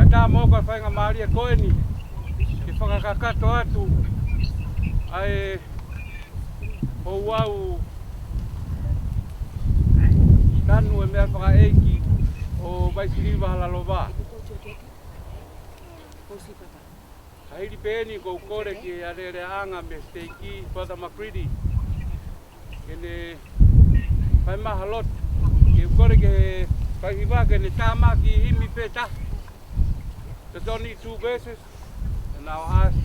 tā mōka whainga Maria Koeni, ke whakakakato atu, ai hou au tanu e mea whakaeiki o Waisiriwa Halalowa. Hairi pēni kou kore ki a re anga me steiki Father Macready. Kene whai maha lot, ke kore ke whaihiwa kene tāma ki himi pēta. There's only 2 verses, and I'll ask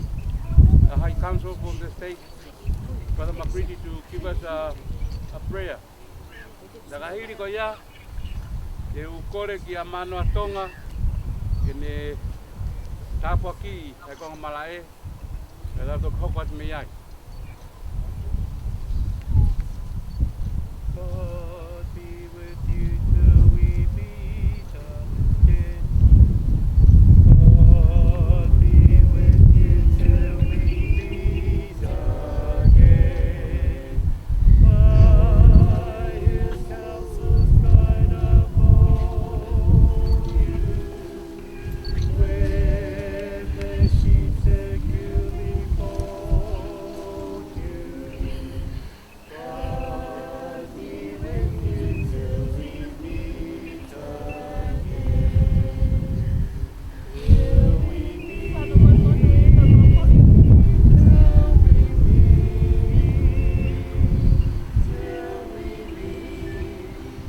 the High Council from the state, Father Macready, to give us a prayer. Nakahiri ko ia, e ukore ki a mano atonga, kene tāpua ki, e konga malae, e lato hoko atu me iai. God be with you till we meet again. God be with you till we meet again. By His counsel's guide uphold you. With the sheep securely fold you. God be with you till we meet again. Till we meet, till we meet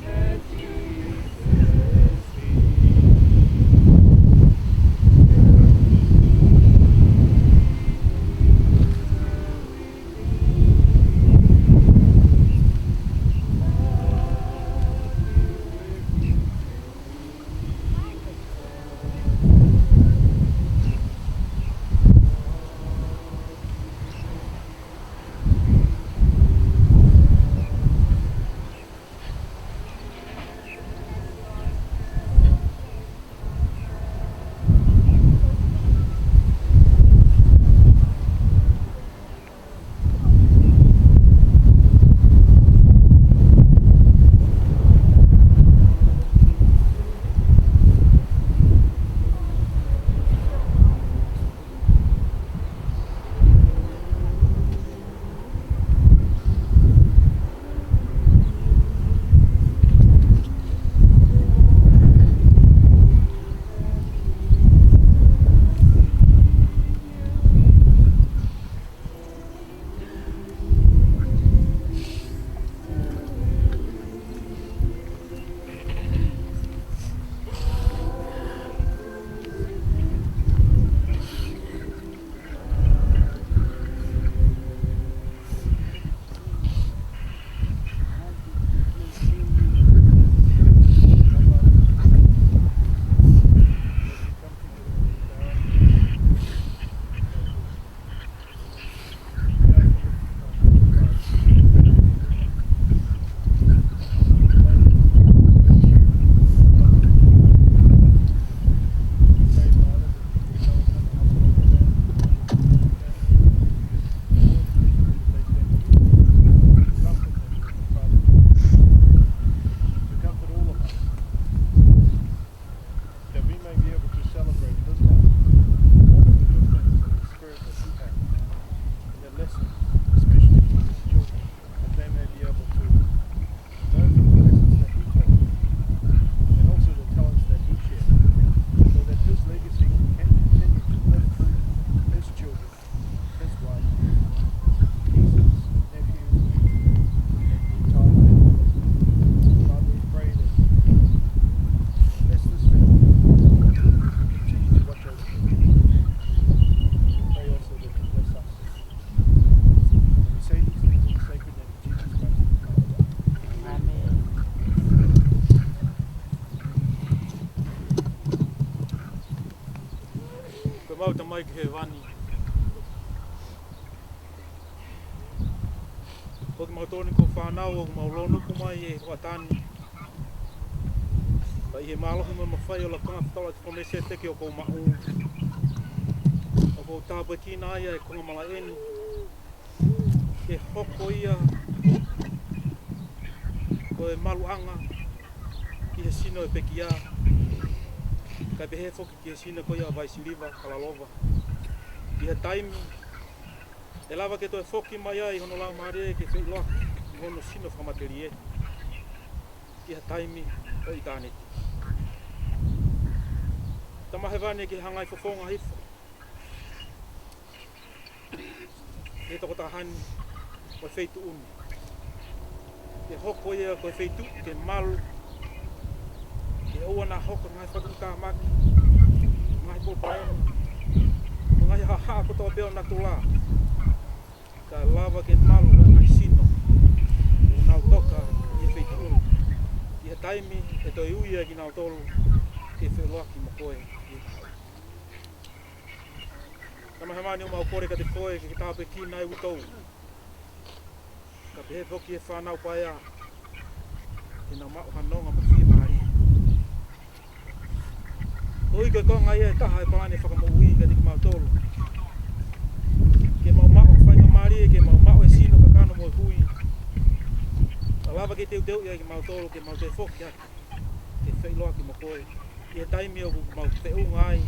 at Jesus' feet. Mauta mai ki he wani. Ko ki mautoni ko whanau o maulonu ko mai e watani. Pa i he malohi me mawhai o la kanga whatawa ki kone se teke o kou mahu. O kou tāpua ki nā ia e konga mala eni. Ke hoko ia. Ko e maluanga. Ki he sino e peki ia. Kai pehe foki ki e sina ko ia vai siliva kalalova. Ia taimi e lava ke to e foki mai ai hono la mare ke fe lo hono sino fa materie. Ia taimi o i taneti. Tama he vane ke hangai fofonga hifa. E toko tahani o feitu unu. Ke hoko ia ko feitu ke malu. Ke oa na hoko ngai whakuta maki. Ngai popaena. Ngai haha ko toa beo na tula. Ka lava ke malu na ngai sino. Nau toka i feitu unu. Ia taimi e toi uia ki nau tolu. Ke wheloaki mo koe. Tama he mani o mau kore ka te koe ke tāpe ki nai utou. Ka pehe poki e whanau pai a. Ke nau mau hanonga ma whia maari. Oi koe konga ia e taha e pane whakamau ka te ki mau tolu. Ke mau mau whainga maari ke mau mau e sino ka kano mo e hui. Ka lava ke teu teu ia ki mau tolu ke mau te whoki aki. Ke whailoaki mo koe. Ia taimi o mau te unga ai.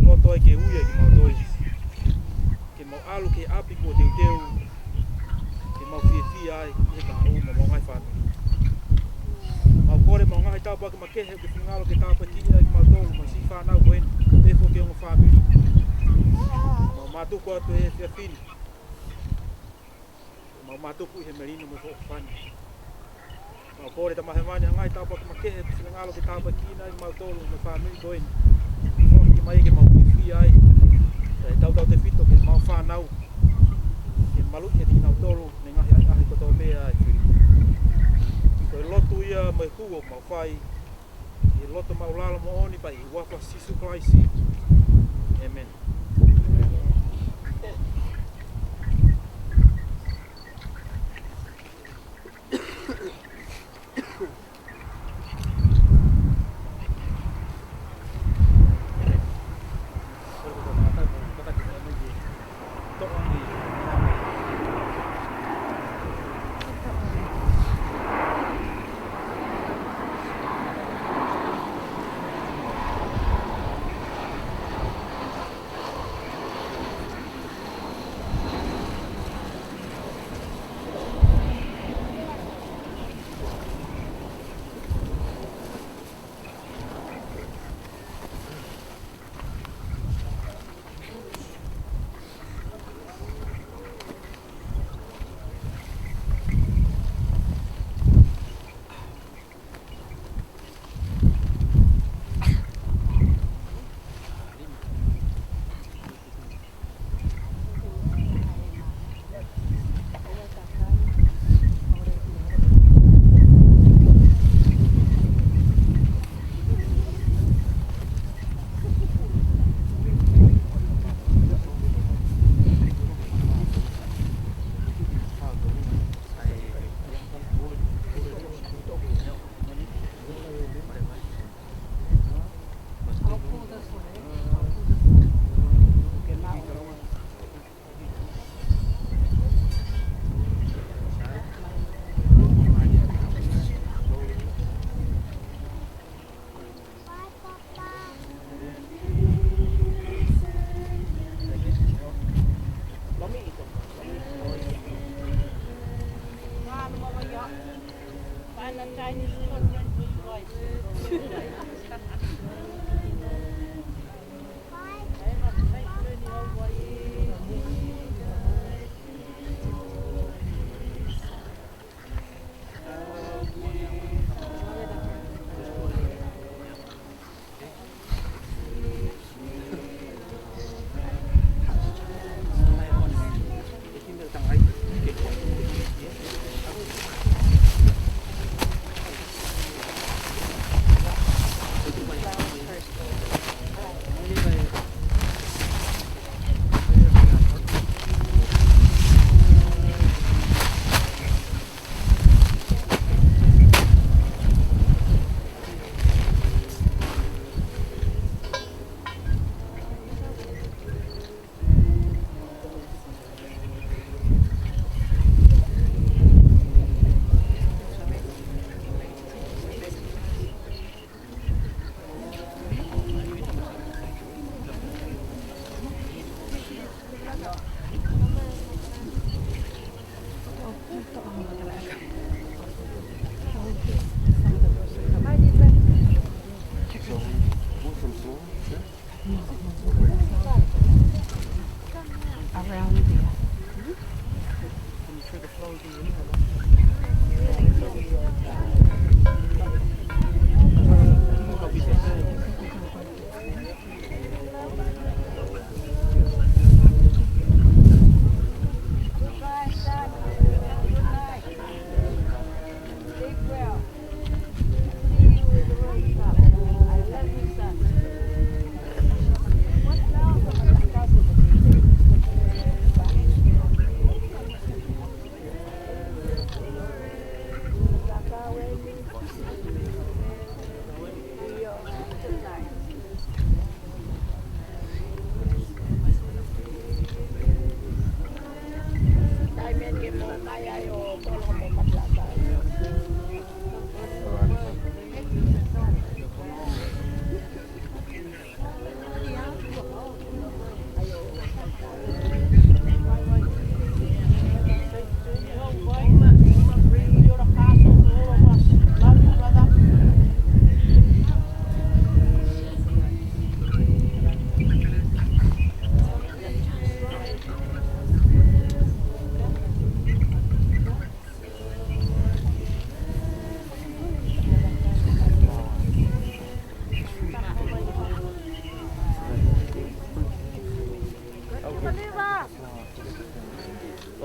Loto ai ke uia ki mau toi. Ke mau alu ke api ko teu teu. Ke mau fia ai. E ka uma mau ngai whanu. Mau kore mau ngai tau pake makehe ke whungalo ke tāpa tia ki mau tolu. Mau si whanau ko eni. Te fo ke onga whamiri. Mau matuku atu e fia fini. Mau matuku i he merino mo fo whani. Mau kore tamahe mani ngai tau pake makehe ke whungalo ke tāpa tia ki mau tolu. Mau whamiri ko eni. Mai ke mau whiwhi ai. E tau te whito ke mau whanau. Ke malu ke ti nau tolu. Ne ngahi ai ahi koto mea ai whiri. Ko e lotu ia mai huo mau whai. E loto mau lalo mo oni pai. I wapa sisu klaisi. Amen.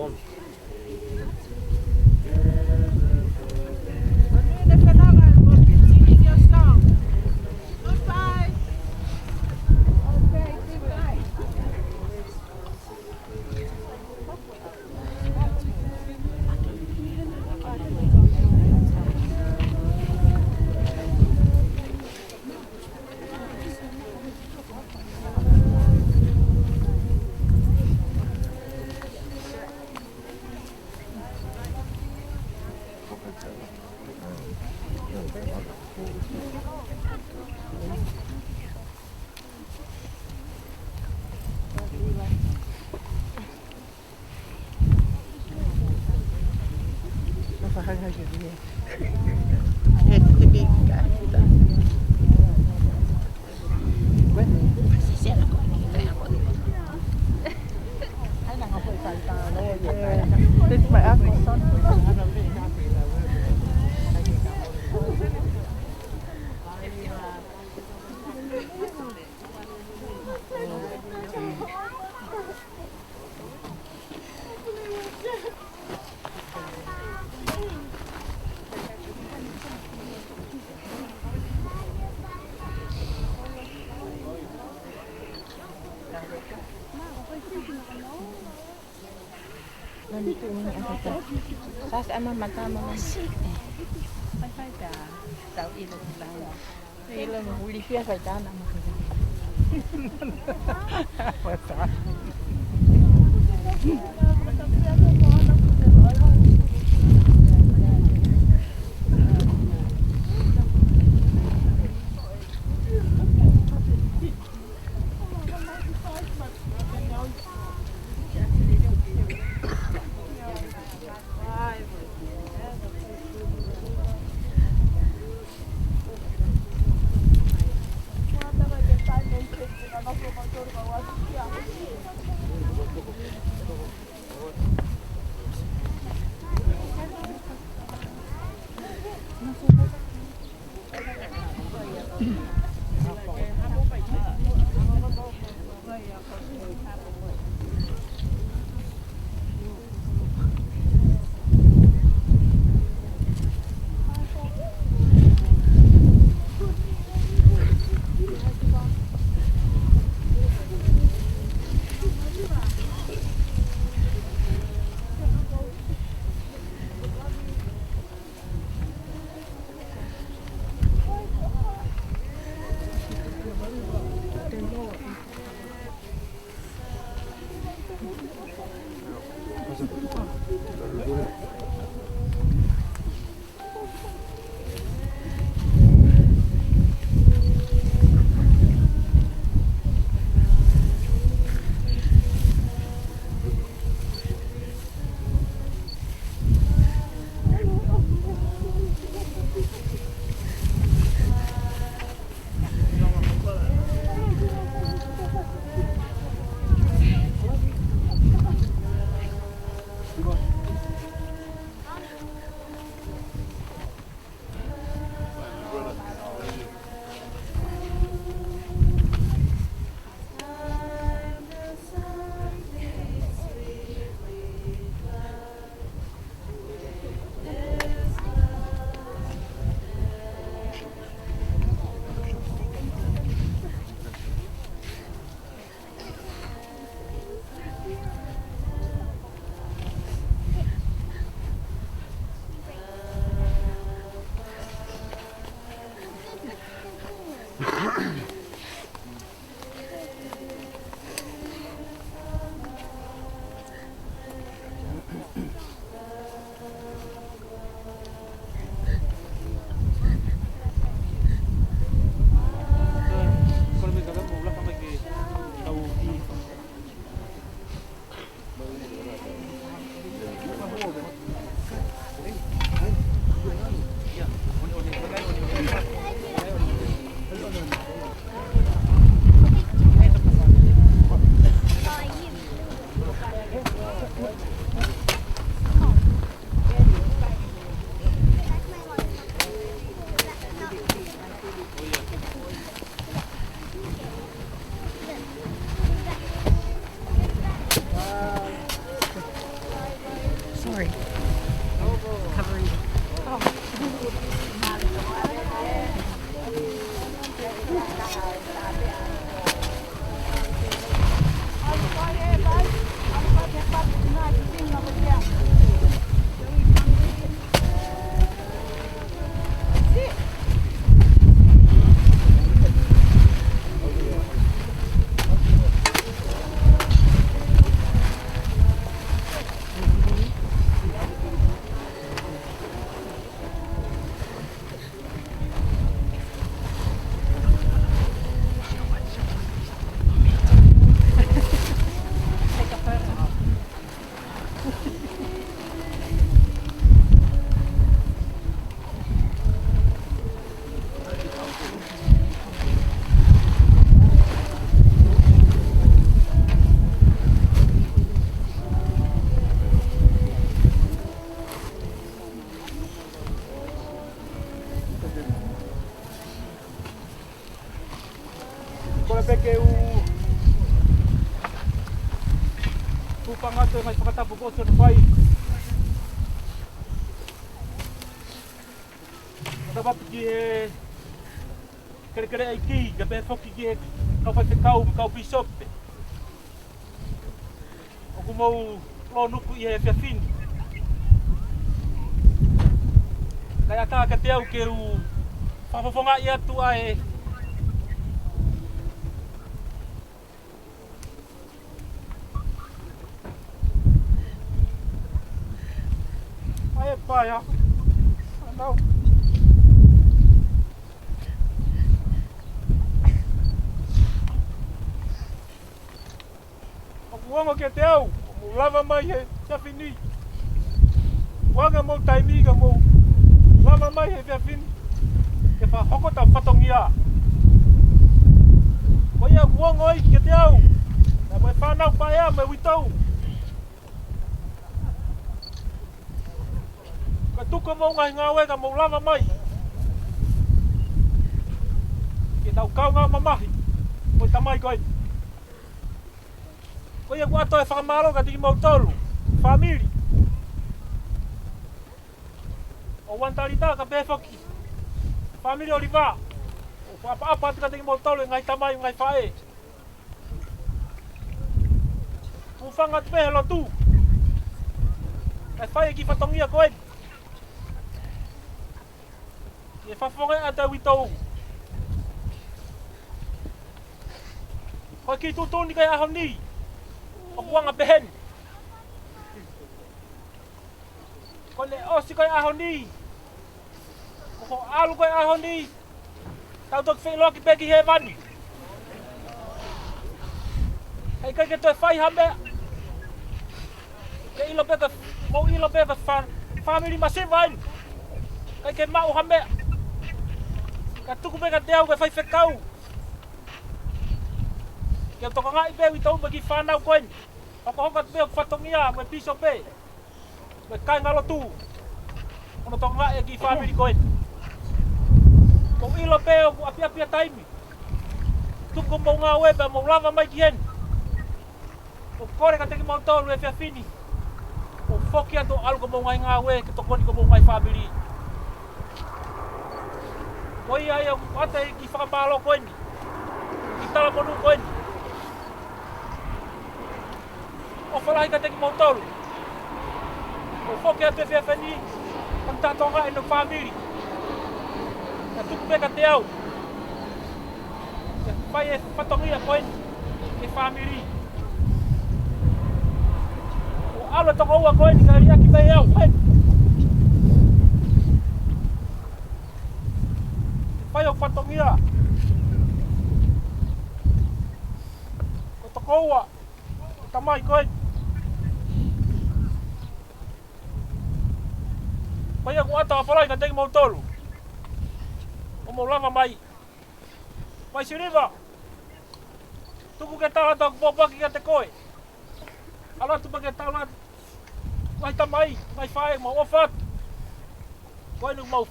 Tom. Sas ama mata mo man. Ay ka. Tao ilong lang. Ilong huli siya sa tanang mo. Mata. tupanga to ngai whakatapu koto na whai. Nā wapu ki he kere ai ki, ka pē whoki ki he kawhai te kau pisope. Oku mau lo nuku i he whiawhini. Kai ata ka te au ke u whawhawhonga i atu ai. Ai e pai ha. Anau. Wanga ke te au, mo lava mai he whiawhini. Wanga mo taimiga mo lava mai he whiawhini. Ke whahokota whatongia. Ko ia wanga oi ke te au. Na mai whanau pai a mai witau. Ka tuka mo ngai ngā wega mo lava mai. Ke tau kau ngā mamahi. Mo tamai koi. Ko ia kua toi whakamaro ka tiki mau tolu, whamiri. O wantarita ka pēwhoki, whamiri o riva. O whaapa ka tiki mau tolu ngai tamai ngai whae. Tu whanga te pēhelo tu. Kai whae ki whatongia koe. Ie whawhonge a te witou. Koe ki tutuni kai aho ni. O kuanga pehen. Ko le osi koe aho ni. Ko alu koe aho ni. Tau tok whi ki peki he vani. Hei kai ke toi whai hame. Ke ilo peka, mo ilo peka family masivain. Kai ke mau hame. Ka tuku peka te au ke whai whekau. Ke toko ngai pe witau bagi whanau koen. Ako hokat pe whatongia me piso pe. Me kai ngalo tu. Ono toko ngai e ki family koen. Ko ilo pe o api taimi. Tuku mo ngā weba mo lava mai ki hen. O kore ka teki mau tolu e whiawhini. O whoki ato alu ko mo ngai ngā we ke tokoni ko mo ngai family. Ko ia ia ate ki whakamalo koen. Ki tala monu koen. O whalahi ka teki mau tolu. O whoki atu e whiawhini. Ang tatonga e no family. Ka tuku pe ka te au. Ka whai e whatongia koen. E family. O alo toko ua koen ka ria ki mei au koen. Whai o whatongia. Ko toko ua. Tamai koen. Pai aku ata whalai ka teki mau tolu. O mau lava mai. Mai siriva. Tuku ke tala tau popaki ka te koe. Ala tu pake tala. Mai tamai, mai whae, mau ofat. Koe nuk mau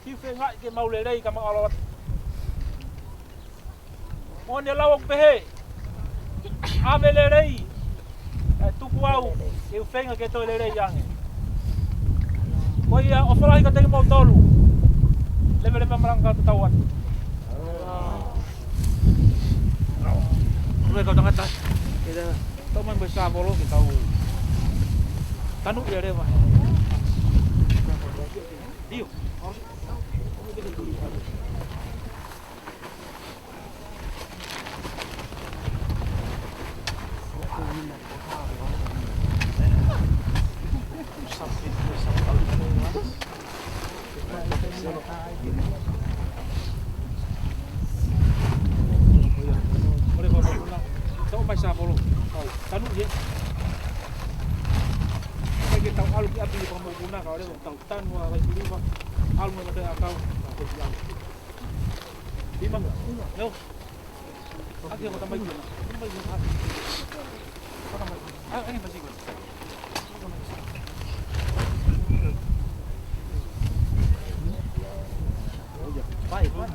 hiwhe ngai ke mau lerei ka mau alawat. Mo ne lawak pehe. Ave lerei. Tuku au, e whenga ke toi lerei yange. Ko ia o whalahi ka teki mau tolu. Lewe maranga te tau atu. Rue kau tangata. Kita tau mai sa bolo ki tau. Tanu ia rewa. Dio. Mai sa bolo. Tanu je. Kai ke tau alu ki api ko mo guna ka le tau tanu wa kai liwa. Alu mo te akau. Ko dia. Lima. No. Aki ko tamai ko. Tamai ko. Ah, ini pasti ko. Baik, baik.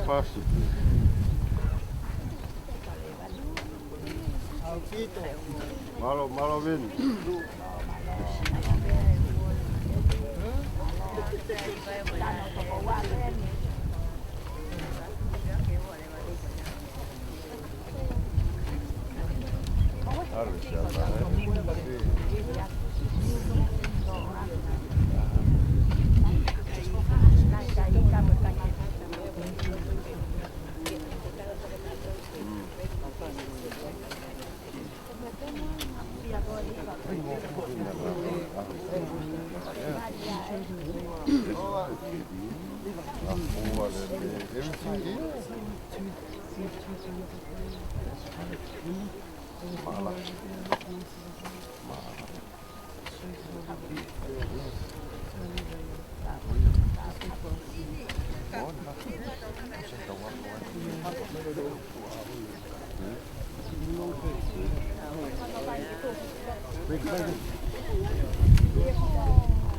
Fácil. Malo vin.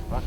Pas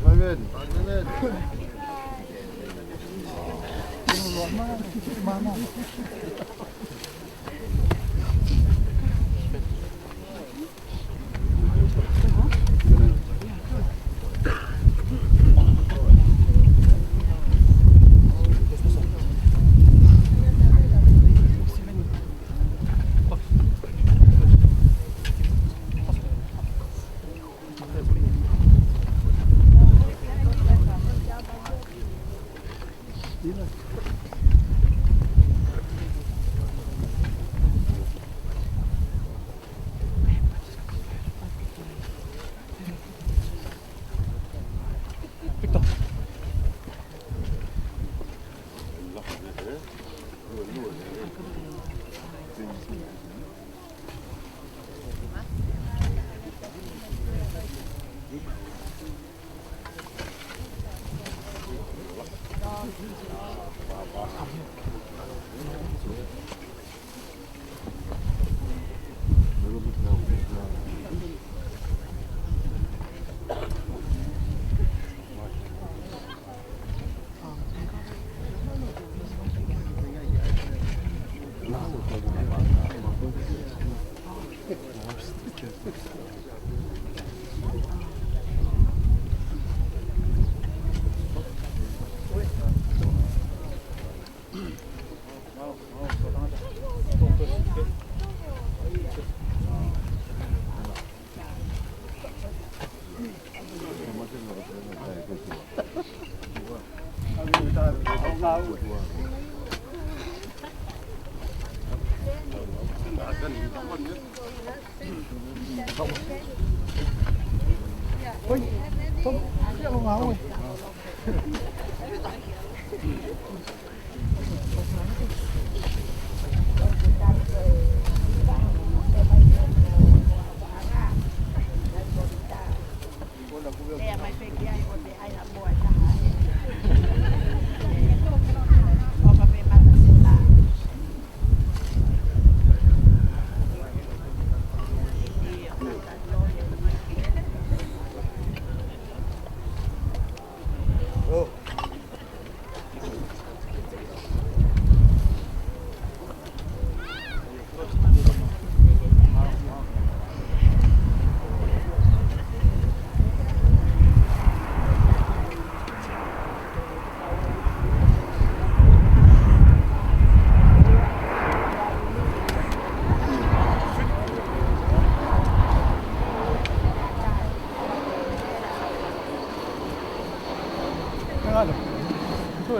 Win.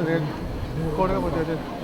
then corner over there.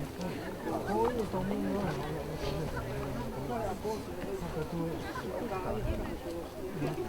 Hãy subscribe cho kênh Ghiền Mì Gõ để không bỏ lỡ những video hấp dẫn.